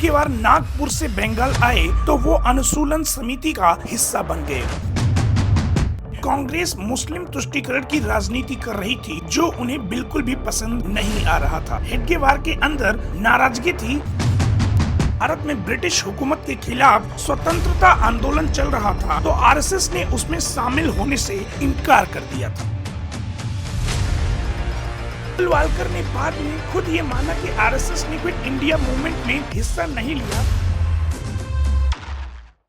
हेडगेवार नागपुर से बंगाल आए तो वो अनुसूलन समिति का हिस्सा बन गए। कांग्रेस मुस्लिम तुष्टीकरण की राजनीति कर रही थी जो उन्हें बिल्कुल भी पसंद नहीं आ रहा था। हेडगेवार के अंदर नाराजगी थी। भारत में ब्रिटिश हुकूमत के खिलाफ स्वतंत्रता आंदोलन चल रहा था तो आरएसएस ने उसमें शामिल होने से इनकार कर दिया था। गोलवालकर ने बाद में खुद ये माना कि आरएसएस ने क्विट इंडिया मूवमेंट में हिस्सा नहीं लिया।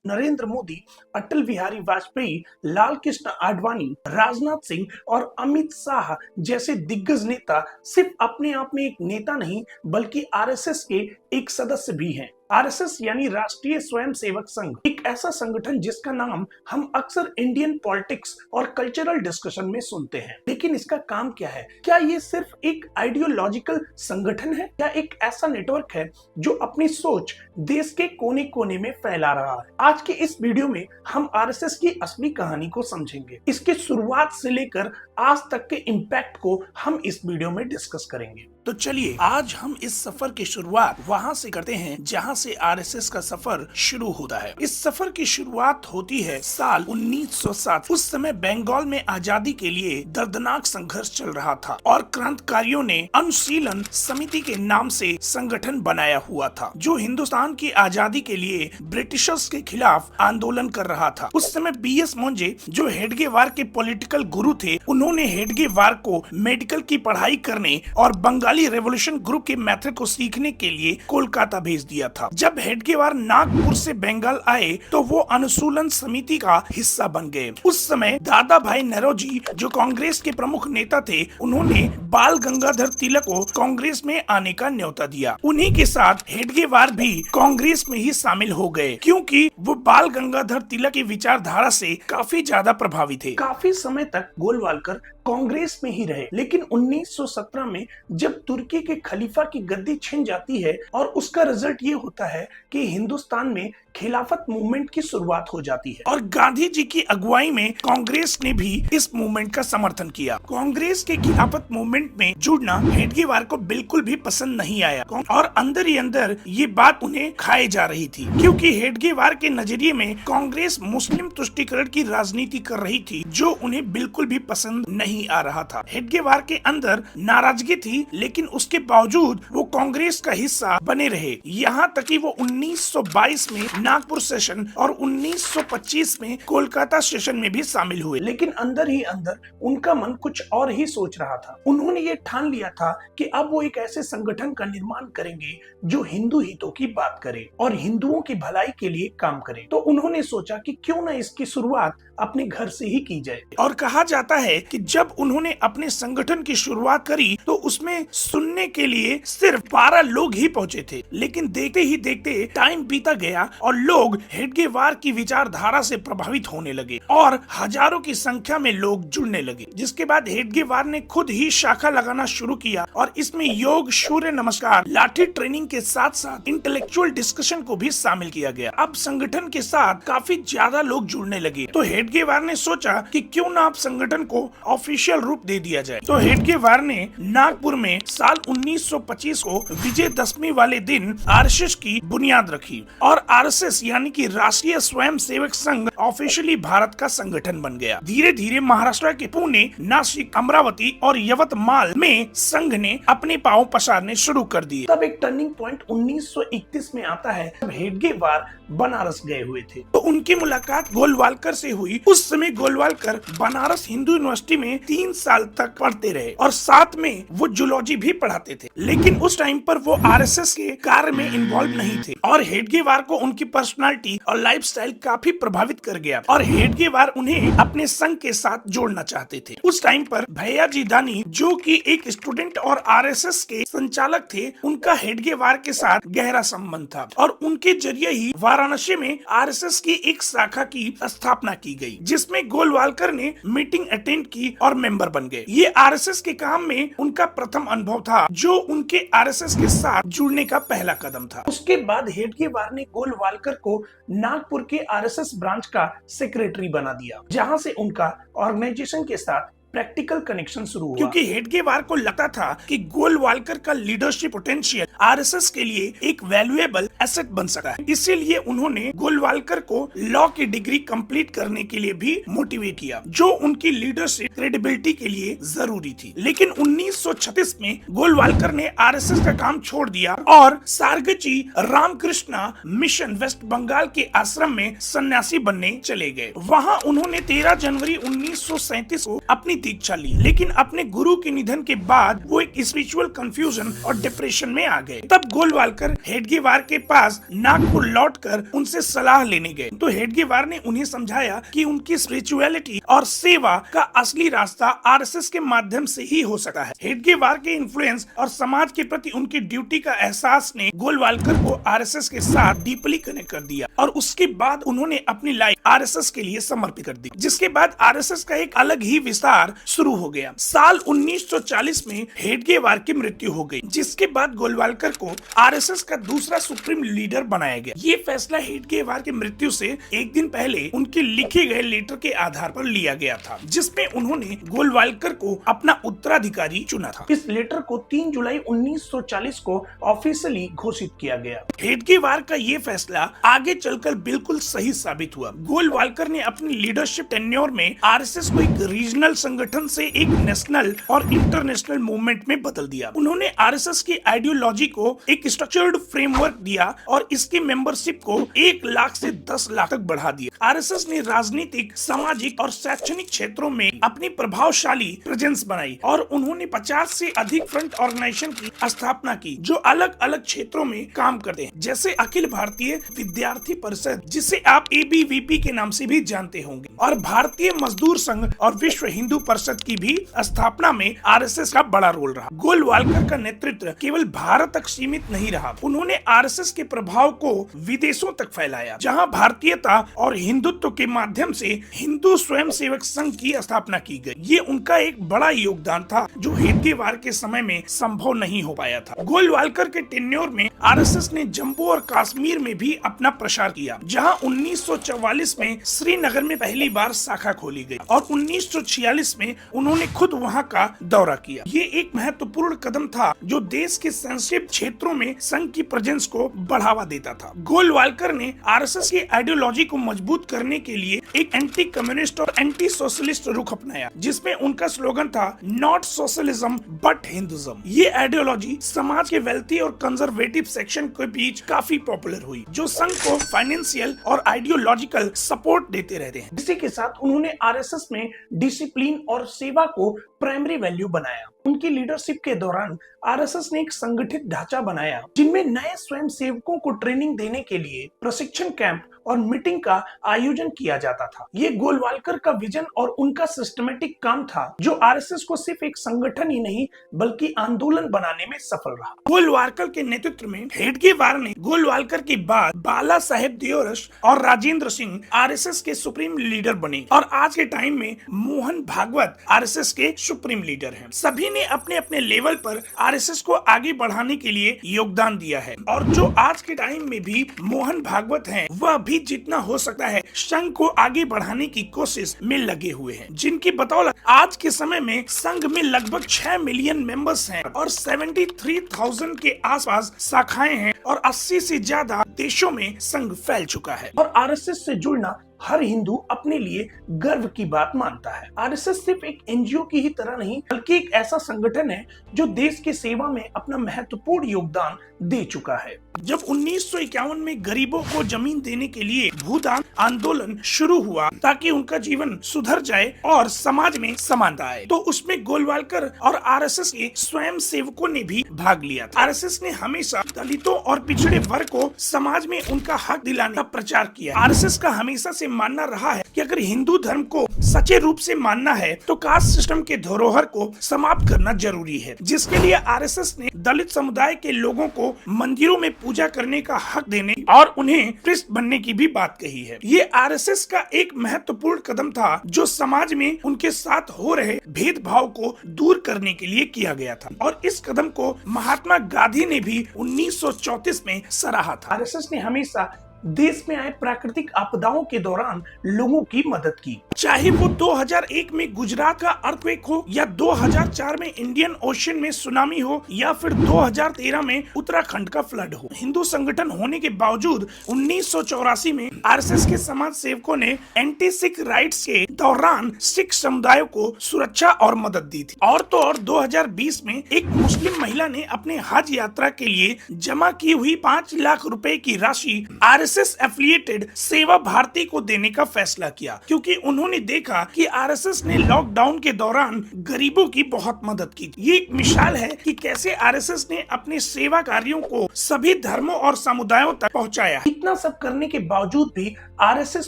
नरेंद्र मोदी, अटल बिहारी वाजपेयी, लाल कृष्ण आडवाणी, राजनाथ सिंह और अमित शाह जैसे दिग्गज नेता सिर्फ अपने आप में एक नेता नहीं बल्कि आरएसएस के एक सदस्य भी हैं। आरएसएस यानी राष्ट्रीय स्वयंसेवक संघ एक ऐसा संगठन जिसका नाम हम अक्सर इंडियन पॉलिटिक्स और कल्चरल डिस्कशन में सुनते हैं, लेकिन इसका काम क्या है? क्या ये सिर्फ एक आइडियोलॉजिकल संगठन है या एक ऐसा नेटवर्क है जो अपनी सोच देश के कोने कोने में फैला रहा है? आज के इस वीडियो में हम आरएसएस की असली कहानी को समझेंगे। इसके शुरुआत से लेकर आज तक के इम्पैक्ट को हम इस वीडियो में डिस्कस करेंगे। तो चलिए आज हम इस सफर की शुरुआत वहां से करते हैं जहां से आरएसएस का सफर शुरू होता है। इस सफर की शुरुआत होती है साल 1907। उस समय बंगाल में आजादी के लिए दर्दनाक संघर्ष चल रहा था और क्रांतिकारियों ने अनुशीलन समिति के नाम से संगठन बनाया हुआ था जो हिंदुस्तान की आजादी के लिए ब्रिटिशर्स के खिलाफ आंदोलन कर रहा था। उस समय बीएस मोंजे जो हेडगेवार के पॉलिटिकल गुरु थे, उन्होंने हेडगेवार को मेडिकल की पढ़ाई करने और बंगाली रेवोल्यूशन ग्रुप के मेथड को सीखने के लिए कोलकाता भेज दिया था। जब हेडगेवार नागपुर से बंगाल आए तो वो अनुसूलन समिति का हिस्सा बन गए। उस समय दादा भाई नौरोजी जो कांग्रेस के प्रमुख नेता थे, उन्होंने बाल गंगाधर तिलक को कांग्रेस में आने का न्योता दिया। उन्हीं के साथ हेडगेवार भी कांग्रेस में ही शामिल हो गए क्योंकि वो बाल गंगाधर तिलक की विचारधारा से काफी ज्यादा प्रभावित थे। काफी समय तक गोलवालकर कांग्रेस में ही रहे, लेकिन 1917 में जब तुर्की के खलीफा की गद्दी छिन जाती है और उसका रिजल्ट ये होता है कि हिंदुस्तान में खिलाफत मूवमेंट की शुरुआत हो जाती है और गांधी जी की अगुवाई में कांग्रेस ने भी इस मूवमेंट का समर्थन किया। कांग्रेस के खिलाफत मूवमेंट में जुड़ना हेडगेवार को बिल्कुल भी पसंद नहीं आया और अंदर ही अंदर ये बात उन्हें खाए जा रही थी क्योंकि हेडगेवार के नजरिए में कांग्रेस मुस्लिम तुष्टीकरण की राजनीति कर रही थी जो उन्हें बिल्कुल भी पसंद नहीं आ रहा था। हेडगेवार के अंदर नाराजगी थी, लेकिन उसके बावजूद वो कांग्रेस का हिस्सा बने रहे। यहाँ तक कि वो 1922 में नागपुर सेशन और 1925 में कोलकाता सेशन में भी शामिल हुए, लेकिन अंदर ही अंदर उनका मन कुछ और ही सोच रहा था। उन्होंने ये ठान लिया था कि अब वो एक ऐसे संगठन का निर्माण करेंगे जो हिंदू हितों की बात करे और हिंदुओं की भलाई के लिए काम करे। तो उन्होंने सोचा कि क्यों न इसकी शुरुआत अपने घर से ही की जाए। और कहा जाता है कि जब उन्होंने अपने संगठन की शुरुआत करी तो उसमें सुनने के लिए सिर्फ 12 लोग ही पहुंचे थे, लेकिन देखते ही देखते टाइम बीता गया और लोग हेडगेवार की विचारधारा से प्रभावित होने लगे और हजारों की संख्या में लोग जुड़ने लगे। जिसके बाद हेडगेवार ने खुद ही शाखा लगाना शुरू किया और इसमें योग, सूर्य नमस्कार, लाठी ट्रेनिंग के साथ साथ इंटेलेक्चुअल डिस्कशन को भी शामिल किया गया। अब संगठन के साथ काफी ज्यादा लोग जुड़ने लगे तो हेडगेवार ने सोचा कि क्यों ना आप संगठन को ऑफिशियल रूप दे दिया जाए। तो हेडगेवार ने नागपुर में साल 1925 को विजयदशमी वाले दिन आरएसएस की बुनियाद रखी और आरएसएस यानी कि राष्ट्रीय स्वयंसेवक संघ ऑफिशियली भारत का संगठन बन गया। धीरे धीरे महाराष्ट्र के पुणे, नासिक, अमरावती और यवतमाल में संघ ने अपने पांव पसारने शुरू कर दिए। तब एक टर्निंग पॉइंट 1931 में आता है जब हेडगेवार बनारस गए हुए थे तो उनकी मुलाकात गोलवालकर से हुई। उस समय गोलवालकर बनारस हिंदू यूनिवर्सिटी में 3 साल तक पढ़ते रहे और साथ में वो जूलॉजी भी पढ़ाते थे, लेकिन उस टाइम पर वो आरएसएस के कार्य में इन्वॉल्व नहीं थे और हेडगेवार को उनकी पर्सनालिटी और लाइफस्टाइल काफी प्रभावित कर गया और हेडगेवार उन्हें अपने संघ के साथ जोड़ना चाहते थे। उस टाइम पर भैयाजी दानी जो कि एक स्टूडेंट और आरएसएस के संचालक थे, उनका हेडगेवार के साथ गहरा संबंध था और उनके जरिए ही वाराणसी में आरएसएस की एक शाखा की स्थापना की गई जिसमें गोलवालकर ने मीटिंग अटेंड की और मेंबर बन गए। ये आरएसएस के काम में उनका प्रथम अनुभव था जो उनके आरएसएस के साथ जुड़ने का पहला कदम था। उसके बाद हेडगेवार ने गोलवालकर को नागपुर के आरएसएस ब्रांच का सेक्रेटरी बना दिया जहां से उनका ऑर्गेनाइजेशन के साथ प्रैक्टिकल कनेक्शन शुरू हुआ क्योंकि हेडगेवार को लगता था कि गोलवालकर का लीडरशिप पोटेंशियल आरएसएस के लिए एक वैल्यूएबल एसेट बन सका है। इसीलिए उन्होंने गोलवालकर को लॉ की डिग्री कंप्लीट करने के लिए भी मोटिवेट किया, जो उनकी लीडरशिप क्रेडिबिलिटी के लिए जरूरी थी। लेकिन 1936 में गोलवालकर ने आरएसएस का काम छोड़ दिया और सारगची रामकृष्णा मिशन वेस्ट बंगाल के आश्रम में सन्यासी बनने चले गए। वहां उन्होंने 13 जनवरी 1937 को अपनी दीक्षा ली, लेकिन अपने गुरु के निधन के बाद वो एक स्पिरिचुअल कंफ्यूजन और डिप्रेशन में आ गए। तब गोलवालकर हेडगेवार के पास नागपुर लौटकर उनसे सलाह लेने गए, तो हेडगेवार ने उन्हें समझाया कि उनकी स्पिरिचुअलिटी और सेवा का असली रास्ता आरएसएस के माध्यम से ही हो सकता है। हेडगेवार के इन्फ्लुएंस और समाज के प्रति उनकी ड्यूटी का एहसास ने गोलवालकर को आरएसएस के साथ डीपली कनेक्ट कर दिया और उसके बाद उन्होंने अपनी लाइफ आरएसएस के लिए समर्पित कर दी, जिसके बाद आरएसएस का एक अलग ही विस्तार शुरू हो गया। साल 1940 में हेडगेवार की मृत्यु हो गई, जिसके बाद गोलवालकर को आरएसएस का दूसरा सुप्रीम लीडर बनाया गया। ये फैसला हेडगेवार की मृत्यु से एक दिन पहले उनके लिखे गए लेटर के आधार पर लिया गया था, जिसमें उन्होंने गोलवालकर को अपना उत्तराधिकारी चुना था। इस लेटर को 3 जुलाई 1940 को ऑफिशियली घोषित किया गया। हेडगेवार का ये फैसला आगे चलकर बिल्कुल सही साबित हुआ। गोलवालकर ने अपनी लीडरशिप टेन्योर में आरएसएस को एक रीजनल संगठन से एक नेशनल और इंटरनेशनल मूवमेंट में बदल दिया। उन्होंने आरएसएस की आइडियोलॉजी को एक स्ट्रक्चर्ड फ्रेमवर्क दिया और इसकी मेंबरशिप को 1 लाख से 10 लाख तक बढ़ा दिया। आरएसएस ने राजनीतिक, सामाजिक और शैक्षणिक क्षेत्रों में अपनी प्रभावशाली प्रेजेंस बनाई और उन्होंने 50 से अधिक फ्रंट ऑर्गेनाइजेशन की स्थापना की, जो अलग अलग क्षेत्रों में काम करते हैं, जैसे अखिल भारतीय विद्यार्थी परिषद, जिसे आप एबीवीपी के नाम से भी जानते होंगे, और भारतीय मजदूर संघ और विश्व हिंदू परिषद की भी स्थापना में आरएसएस का बड़ा रोल रहा। गोलवालकर का नेतृत्व केवल भारत तक सीमित नहीं रहा, उन्होंने आरएसएस के प्रभाव को विदेशों तक फैलाया, जहां भारतीयता और हिंदुत्व के माध्यम से हिंदू स्वयंसेवक संघ की स्थापना की गई। ये उनका एक बड़ा योगदान था, जो हेडगेवार के समय में संभव नहीं हो पाया था। गोलवालकर के टेन्योर में आरएसएस ने जम्मू और कश्मीर में भी अपना प्रसार किया, जहां 1944 में श्रीनगर में पहली बार शाखा खोली गई और 1946 में उन्होंने खुद वहां का दौरा किया। ये एक महत्वपूर्ण कदम था, जो देश के सेंसिटिव क्षेत्रों में संघ की प्रेजेंस को बढ़ावा देता था। गोलवालकर ने आरएसएस की आइडियोलॉजी को मजबूत करने के लिए एक एंटी कम्युनिस्ट और एंटी सोशलिस्ट रुख अपनाया, जिसमें उनका स्लोगन था नॉट सोशलिज्म बट हिंदुइज्म। ये आइडियोलॉजी समाज के वेल्थी और कंजर्वेटिव सेक्शन के बीच काफी पॉपुलर हुई, जो संघ को फाइनेंशियल और आइडियोलॉजिकल सपोर्ट देते रहते हैं। इसी के साथ उन्होंने आरएसएस में डिसिप्लिन और सेवा को प्राइमरी वैल्यू बनाया। उनकी लीडरशिप के दौरान आरएसएस ने एक संगठित ढांचा बनाया, जिनमें नए स्वयं सेवकों को ट्रेनिंग देने के लिए प्रशिक्षण कैंप और मीटिंग का आयोजन किया जाता था। ये गोलवालकर का विजन और उनका सिस्टमेटिक काम था, जो आरएसएस को सिर्फ एक संगठन ही नहीं बल्कि आंदोलन बनाने में सफल रहा। गोलवालकर के नेतृत्व में हेडगेवार ने गोलवालकर के बाद बाला साहेब देओरस और राजेंद्र सिंह आरएसएस के सुप्रीम लीडर बने और आज के टाइम में मोहन भागवत आरएसएस के सुप्रीम लीडर हैं। सभी ने अपने अपने लेवल पर आरएसएस को आगे बढ़ाने के लिए योगदान दिया है और जो आज के टाइम में भी मोहन भागवत हैं, वह भी जितना हो सकता है संघ को आगे बढ़ाने की कोशिश में लगे हुए हैं, जिनकी बदौलत आज के समय में संघ में लगभग 6 मिलियन मेंबर्स हैं और 73,000 के आसपास शाखाएं हैं और 80 से ज्यादा देशों में संघ फैल चुका है। और आरएसएस से जुड़ना हर हिंदू अपने लिए गर्व की बात मानता है। आरएसएस सिर्फ एक एनजीओ की ही तरह नहीं, बल्कि एक ऐसा संगठन है जो देश की सेवा में अपना महत्वपूर्ण योगदान दे चुका है। जब 1951 में गरीबों को जमीन देने के लिए भूदान आंदोलन शुरू हुआ ताकि उनका जीवन सुधर जाए और समाज में समानता आए, तो उसमें गोलवालकर और आरएसएस के स्वयं सेवकों ने भी भाग लिया था। आरएसएस ने हमेशा दलितों और पिछड़े वर्ग को समाज में उनका हक दिलाने का प्रचार किया। आरएसएस का हमेशा से मानना रहा है कि अगर हिंदू धर्म को सच्चे रूप से मानना है तो कास्ट सिस्टम के धरोहर को समाप्त करना जरूरी है, जिसके लिए आरएसएस ने दलित समुदाय के लोगों को मंदिरों में पूजा करने का हक देने और उन्हें प्रीस्ट बनने की भी बात कही है। ये आरएसएस का एक महत्वपूर्ण कदम था, जो समाज में उनके साथ हो रहे भेदभाव को दूर करने के लिए किया गया था और इस कदम को महात्मा गांधी ने भी 1934 में सराहा था। आरएसएस ने हमेशा देश में आए प्राकृतिक आपदाओं के दौरान लोगों की मदद की, चाहे वो 2001 में गुजरात का अर्थक्वेक हो या 2004 में इंडियन ओशन में सुनामी हो या फिर 2013 में उत्तराखंड का फ्लड हो। हिंदू संगठन होने के बावजूद 1984 में आरएसएस के समाज सेवकों ने एंटी सिख राइट्स के दौरान सिख समुदाय को सुरक्षा और मदद दी थी। और तो और 2020 में एक मुस्लिम महिला ने अपने हज यात्रा के लिए जमा की हुई 5 लाख रुपए की राशि आरएसएस एफिलिएटेड सेवा भारती को देने का फैसला किया, क्योंकि उन्होंने देखा कि आरएसएस ने लॉकडाउन के दौरान गरीबों की बहुत मदद की। ये एक मिसाल है कि कैसे आरएसएस ने अपने सेवा कार्यों को सभी धर्मों और समुदायों तक पहुंचाया। इतना सब करने के बावजूद भी आरएसएस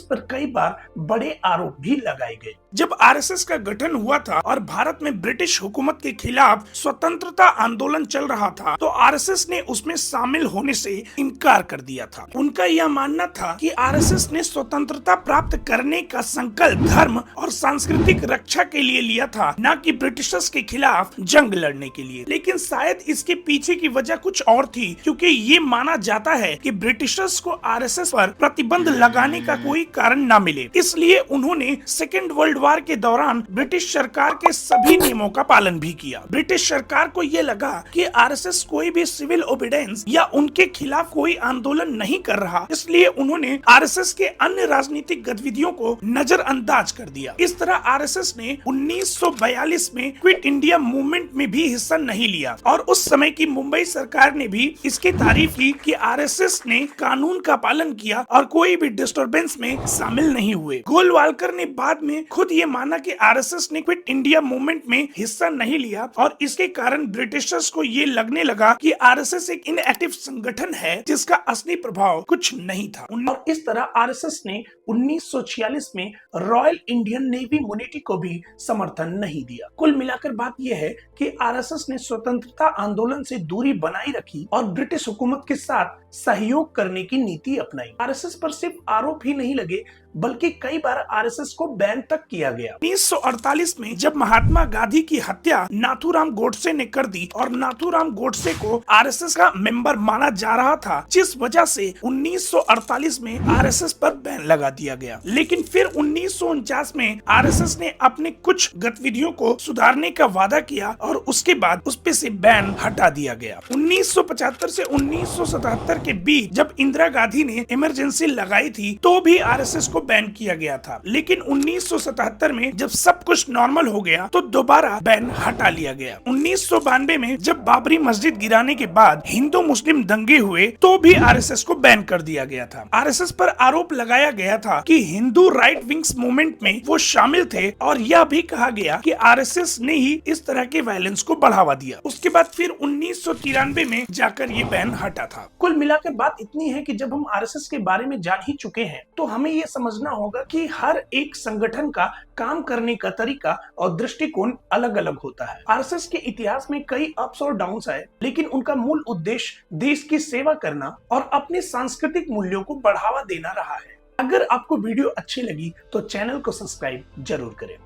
पर कई बार बड़े आरोप भी लगाए गए। जब आरएसएस का गठन हुआ था और भारत में ब्रिटिश हुकूमत के खिलाफ स्वतंत्रता आंदोलन चल रहा था, तो आरएसएस ने उसमें शामिल होने से इनकार कर दिया था। उनका यह मानना था कि आरएसएस ने स्वतंत्रता प्राप्त करने का संकल्प धर्म और सांस्कृतिक रक्षा के लिए लिया था, न कि ब्रिटिशर्स के खिलाफ जंग लड़ने के लिए। लेकिन शायद इसके पीछे की वजह कुछ और थी, क्योंकि ये माना जाता है कि ब्रिटिशर्स को आरएसएस पर प्रतिबंध लगाने का कोई कारण न मिले, इसलिए उन्होंने सेकेंड वर्ल्ड वार के दौरान ब्रिटिश सरकार के सभी नियमों का पालन भी किया। ब्रिटिश सरकार को ये लगा कि आरएसएस कोई भी सिविल ओबीडियंस या उनके खिलाफ कोई आंदोलन नहीं कर रहा, इसलिए उन्होंने आरएसएस के अन्य राजनीतिक गतिविधियों को नजरअंदाज कर दिया। इस तरह आरएसएस ने 1942 में क्विट इंडिया मूवमेंट में भी हिस्सा नहीं लिया और उस समय की मुंबई सरकार ने भी इसकी तारीफ की कि आरएसएस ने कानून का पालन किया और कोई भी डिस्टर्बेंस में शामिल नहीं हुए। गोलवालकर ने बाद में खुद ये माना कि आरएसएस ने क्विट इंडिया मूवमेंट में हिस्सा नहीं लिया और इसके कारण ब्रिटिशर्स को ये लगने लगा कि आरएसएस एक इनएक्टिव संगठन है जिसका असली प्रभाव कुछ नहीं था। और इस तरह आरएसएस ने 1946 में रॉयल इंडियन नेवी मोनिटी को भी समर्थन नहीं दिया। कुल मिलाकर बात यह है कि आरएसएस ने स्वतंत्रता आंदोलन से दूरी बनाई रखी और ब्रिटिश हुकूमत के साथ सहयोग करने की नीति अपनाई। आरएसएस पर सिर्फ आरोप ही नहीं लगे, बल्कि कई बार आरएसएस को बैन तक किया गया। 1948 में जब महात्मा गांधी की हत्या नाथूराम गोडसे ने कर दी और नाथूराम गोडसे को आरएसएस का मेंबर माना जा रहा था, जिस वजह से 1948 में आरएसएस पर बैन लगा दिया गया। लेकिन फिर 1949 में आरएसएस ने अपने कुछ गतिविधियों को सुधारने का वादा किया और उसके बाद उस पे से बैन हटा दिया गया। 1975 से 1977 के बीच जब इंदिरा गांधी ने इमरजेंसी लगाई थी, तो भी आरएसएस को बैन किया गया था। लेकिन 1977 में जब सब कुछ नॉर्मल हो गया तो दोबारा बैन हटा लिया गया। 1992 में जब बाबरी मस्जिद गिराने के बाद हिंदू मुस्लिम दंगे हुए, तो भी आरएसएस को बैन कर दिया गया था। आरएसएस पर आरोप लगाया गया था कि हिंदू राइट विंग्स मूवमेंट में वो शामिल थे और यह भी कहा गया कि आरएसएस ने ही इस तरह के वायलेंस को बढ़ावा दिया। उसके बाद फिर 1993 में जाकर ये बैन हटा था। कुल मिलाकर बात इतनी है कि जब हम आरएसएस के बारे में जान ही चुके हैं, तो हमें ये समझना होगा कि हर एक संगठन का काम करने का तरीका और दृष्टिकोण अलग अलग होता है। आरएसएस के इतिहास में कई अप्स और डाउन्स आए, लेकिन उनका मूल उद्देश्य देश की सेवा करना और अपने सांस्कृतिक मूल्यों को बढ़ावा देना रहा है। अगर आपको वीडियो अच्छी लगी तो चैनल को सब्सक्राइब जरूर करें।